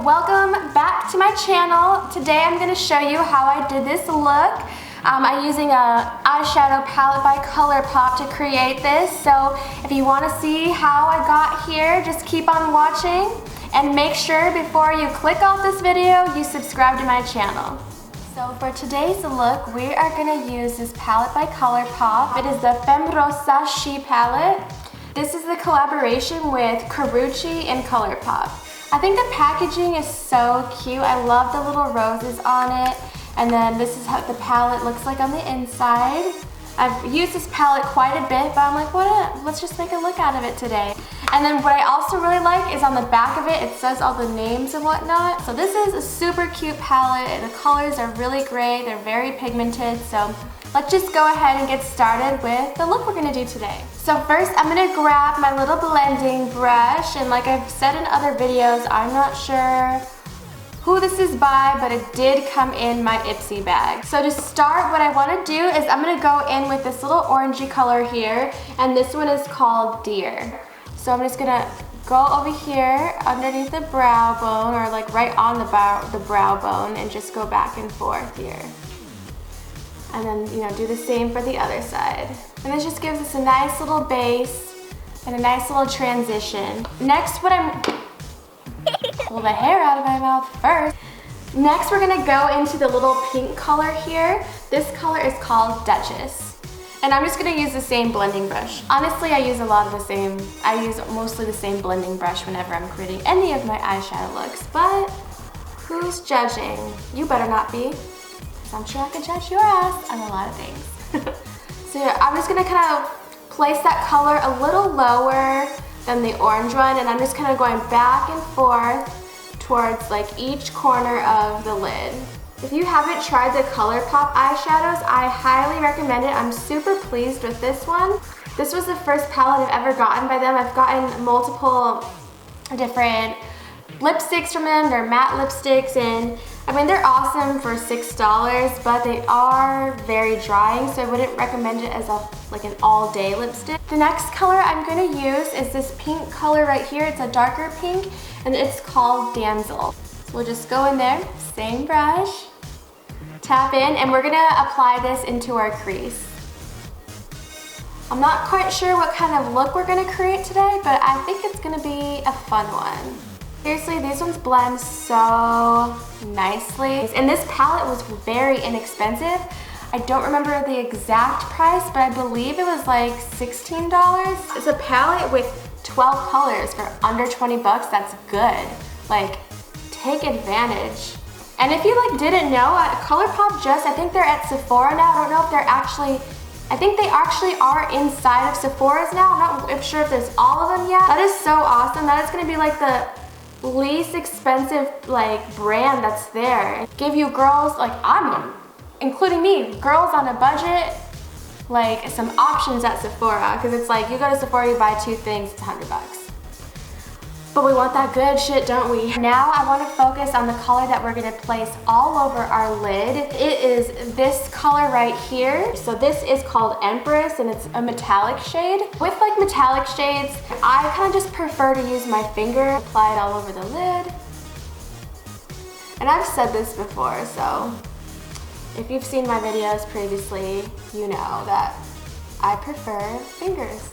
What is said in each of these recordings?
welcome back to my channel. Today I'm going to show you how I did this look. I'm using a eyeshadow palette by Colourpop to create this. So if you want to see how I got here, just keep on watching. And make sure before you click off this video, you subscribe to my channel. So for today's look, we are going to use this palette by Colourpop. It is the Fem Rosa She palette. This is the collaboration with Karrueche and Colourpop. I think the packaging is so cute. I love the little roses on it. And then this is how the palette looks like on the inside. I've used this palette quite a bit, but I'm like, let's just make a look out of it today. And then what I also really like is on the back of it, it says all the names and whatnot. So this is a super cute palette. The colors are really great. They're very pigmented. So let's just go ahead and get started with the look we're gonna do today. So first I'm gonna grab my little blending brush, and like I've said in other videos, I'm not sure who this is by, but it did come in my Ipsy bag. So to start, what I wanna do is I'm gonna go in with this little orangey color here, and this one is called Deer. So I'm just gonna go over here underneath the brow bone, or like right on the brow bone, and just go back and forth here. And then, do the same for the other side. And this just gives us a nice little base and a nice little transition. Next, pull the hair out of my mouth first. Next, we're gonna go into the little pink color here. This color is called Duchess. And I'm just gonna use the same blending brush. Honestly, I use mostly the same blending brush whenever I'm creating any of my eyeshadow looks, but who's judging? You better not be. I'm sure I can judge your ass on a lot of things. So yeah, I'm just gonna kind of place that color a little lower than the orange one, and I'm just kind of going back and forth towards like each corner of the lid. If you haven't tried the Colourpop eyeshadows, I highly recommend it. I'm super pleased with this one. This was the first palette I've ever gotten by them. I've gotten multiple different lipsticks from them. They're matte lipsticks, and I mean, they're awesome for $6, but they are very drying, so I wouldn't recommend it as like an all-day lipstick. The next color I'm going to use is this pink color right here. It's a darker pink, and it's called Damsel. So we'll just go in there, same brush, tap in, and we're going to apply this into our crease. I'm not quite sure what kind of look we're going to create today, but I think it's going to be a fun one. Seriously, these ones blend so nicely. And this palette was very inexpensive. I don't remember the exact price, but I believe it was like $16. It's a palette with 12 colors for under 20 bucks. That's good. Like, take advantage. And if you like didn't know, Colourpop I think they're at Sephora now. I don't know if they're actually, I think they actually are inside of Sephora's now. I'm not sure if there's all of them yet. That is so awesome. That is gonna be like the least expensive like brand that's there. Give you girls, like including me, girls on a budget, like some options at Sephora, because it's like you go to Sephora, you buy 2 things, it's $100. But we want that good shit, don't we? Now I want to focus on the color that we're going to place all over our lid. It is this color right here. So this is called Empress, and it's a metallic shade. With like metallic shades, I kind of just prefer to use my finger, apply it all over the lid. And I've said this before, so if you've seen my videos previously, you know that I prefer fingers.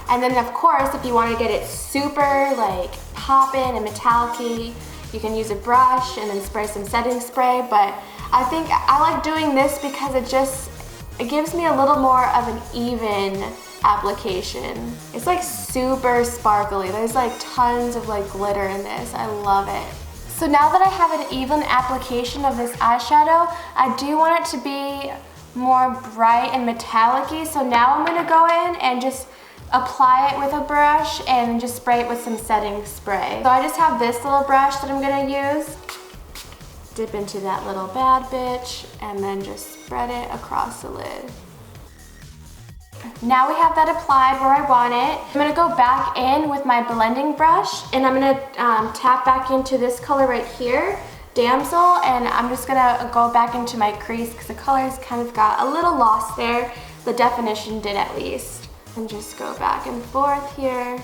And then of course, if you want to get it super like poppin' and metallic-y, you can use a brush and then spray some setting spray. But I think I like doing this because it gives me a little more of an even application. It's like super sparkly. There's like tons of like glitter in this. I love it. So now that I have an even application of this eyeshadow, I do want it to be more bright and metallic-y. So now I'm gonna go in and just apply it with a brush and just spray it with some setting spray. So I just have this little brush that I'm gonna use. Dip into that little bad bitch and then just spread it across the lid. Now we have that applied where I want it. I'm gonna go back in with my blending brush, and I'm gonna tap back into this color right here, Damsel, and I'm just gonna go back into my crease because the colors kind of got a little lost there. The definition did at least. And just go back and forth here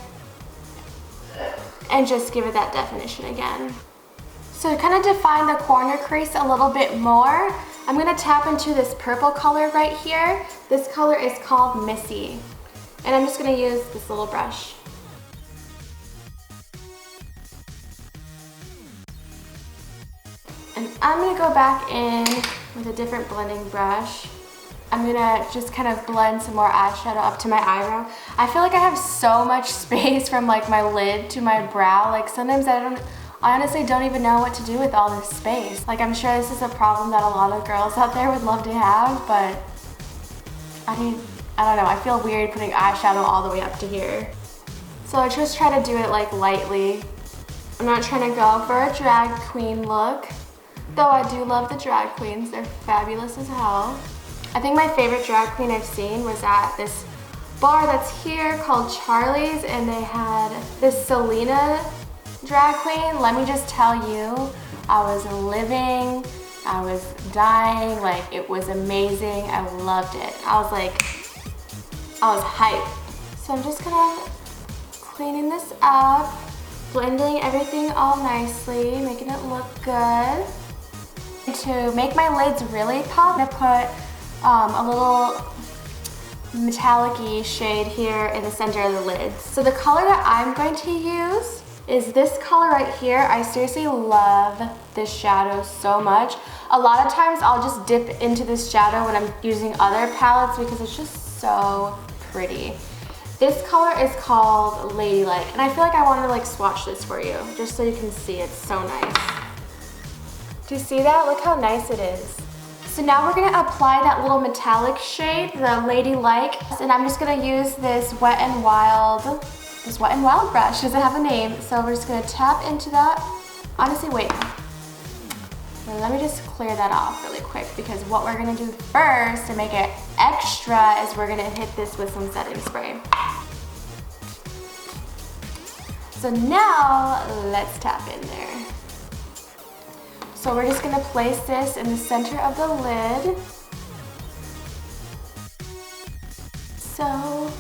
and just give it that definition again. So to kind of define the corner crease a little bit more, I'm gonna tap into this purple color right here. This color is called Missy. And I'm just gonna use this little brush. And I'm gonna go back in with a different blending brush. I'm gonna just kind of blend some more eyeshadow up to my eyebrow. I feel like I have so much space from like my lid to my brow. Like sometimes I honestly don't even know what to do with all this space. Like I'm sure this is a problem that a lot of girls out there would love to have, but I don't know, I feel weird putting eyeshadow all the way up to here. So I just try to do it like lightly. I'm not trying to go for a drag queen look, though I do love the drag queens, they're fabulous as hell. I think my favorite drag queen I've seen was at this bar that's here called Charlie's, and they had this Selena drag queen. Let me just tell you, I was living, I was dying, like it was amazing. I loved it. I was hyped. So I'm just gonna cleaning this up, blending everything all nicely, making it look good. To make my lids really pop, I'm gonna put a little metallic-y shade here in the center of the lids. So the color that I'm going to use is this color right here. I seriously love this shadow so much. A lot of times I'll just dip into this shadow when I'm using other palettes because it's just so pretty. This color is called Ladylike, and I feel like I want to like swatch this for you just so you can see. It's so nice. Do you see that? Look how nice it is. So now we're gonna apply that little metallic shade, the Ladylike, and I'm just gonna use this Wet n Wild brush. Does it have a name? So we're just gonna tap into that. Honestly, wait. Let me just clear that off really quick, because what we're gonna do first to make it extra is we're gonna hit this with some setting spray. So now let's tap in there. So we're just gonna place this in the center of the lid. So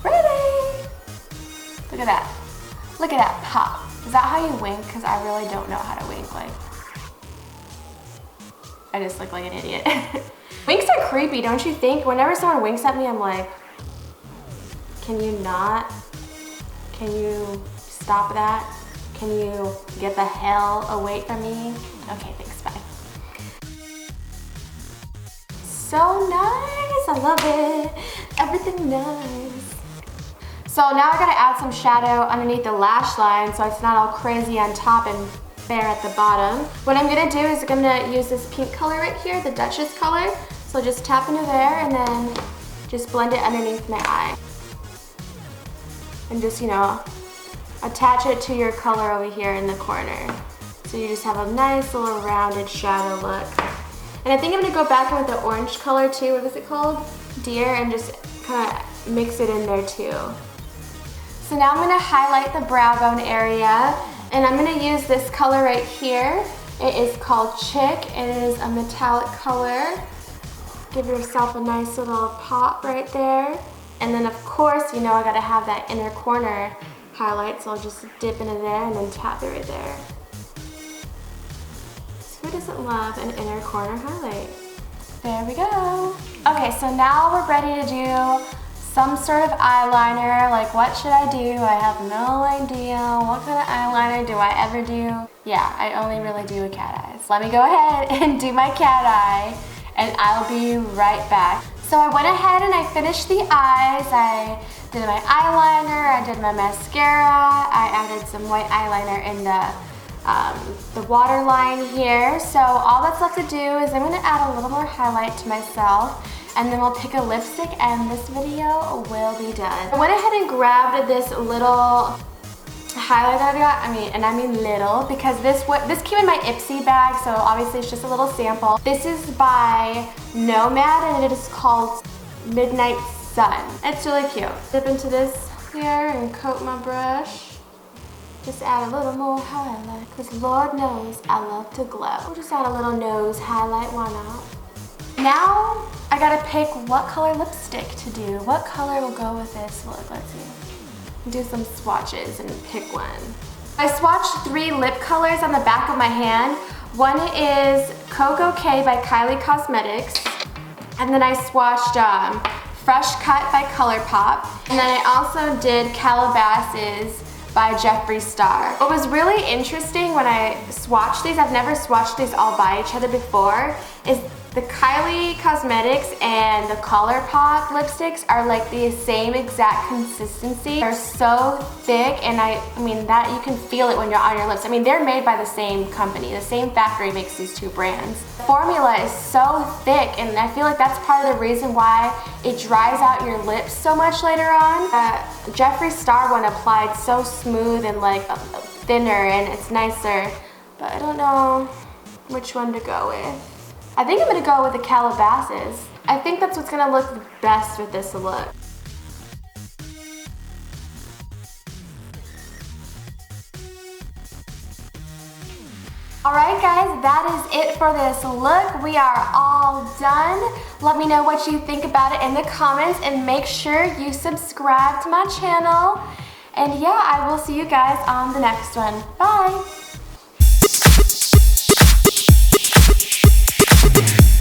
pretty. Look at that. Look at that pop. Is that how you wink? Because I really don't know how to wink. Like, I just look like an idiot. Winks are creepy, don't you think? Whenever someone winks at me, I'm like, can you not? Can you stop that? Can you get the hell away from me? Okay, thanks, bye. So nice, I love it. Everything nice. So now I gotta add some shadow underneath the lash line so it's not all crazy on top and bare at the bottom. What I'm gonna do is I'm gonna use this pink color right here, the Duchess color. So just tap into there and then just blend it underneath my eye. And just, you know, attach it to your color over here in the corner. So you just have a nice little rounded shadow look. And I think I'm gonna go back in with the orange color too, what is it called? Deer, and just kind of mix it in there too. So now I'm gonna highlight the brow bone area, and I'm gonna use this color right here. It is called Chick. It is a metallic color. Give yourself a nice little pop right there. And then of course, you know I gotta have that inner corner highlight, so I'll just dip into there and then tap it right there. So who doesn't love an inner corner highlight? There we go. Okay, so now we're ready to do some sort of eyeliner. Like, what should I do? I have no idea. What kind of eyeliner do I ever do? Yeah, I only really do a cat eyes. Let me go ahead and do my cat eye, and I'll be right back. So I went ahead and I finished the eyes. I did my eyeliner, I did my mascara, I added some white eyeliner in the waterline here. So all that's left to do is I'm gonna add a little more highlight to myself, and then we'll pick a lipstick and this video will be done. I went ahead and grabbed this little highlight that I got, and I mean little, because this came in my Ipsy bag, so obviously it's just a little sample. This is by Nomad and it is called Midnight Sun. It's really cute. Dip into this here and coat my brush. Just add a little more highlight, because Lord knows I love to glow. We'll just add a little nose highlight, why not? Now I gotta pick what color lipstick to do. What color will go with this look? Let's see. Do some swatches and pick one. I swatched 3 lip colors on the back of my hand. One is Coco K by Kylie Cosmetics. And then I swatched Fresh Cut by Colourpop. And then I also did Calabasas by Jeffree Star. What was really interesting when I swatched these, I've never swatched these all by each other before, is the Kylie Cosmetics and the Colourpop lipsticks are like the same exact consistency. They're so thick, and I mean that you can feel it when you're on your lips. I mean, they're made by the same company. The same factory makes these 2 brands. The formula is so thick, and I feel like that's part of the reason why it dries out your lips so much later on. Jeffree Star one applied so smooth and like thinner, and it's nicer, but I don't know which one to go with. I think I'm gonna go with the Calabasas. I think that's what's gonna look best with this look. Alright guys, that is it for this look. We are all done. Let me know what you think about it in the comments, and make sure you subscribe to my channel. And yeah, I will see you guys on the next one. Bye!